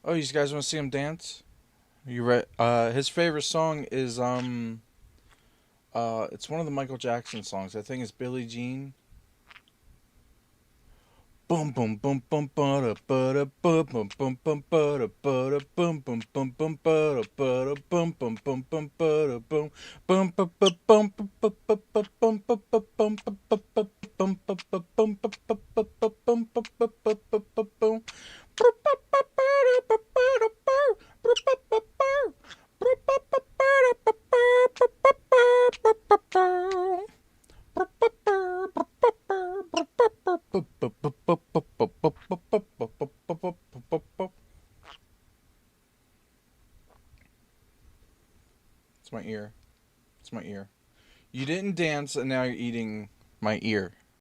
Oh, you guys want to see him dance? You read? His favorite song is it's one of the Michael Jackson songs. I think it's Billie Jean. Boom boom boom boom ba ba boom boom boom boom ba ba boom boom boom boom ba ba boom boom boom boom ba boom boom ba ba boom ba ba ba ba boom ba ba boom ba ba ba boom ba ba boom ba ba ba ba boom ba ba ba ba ba boom. It's my ear. It's my ear. You didn't dance, and now you're eating my ear.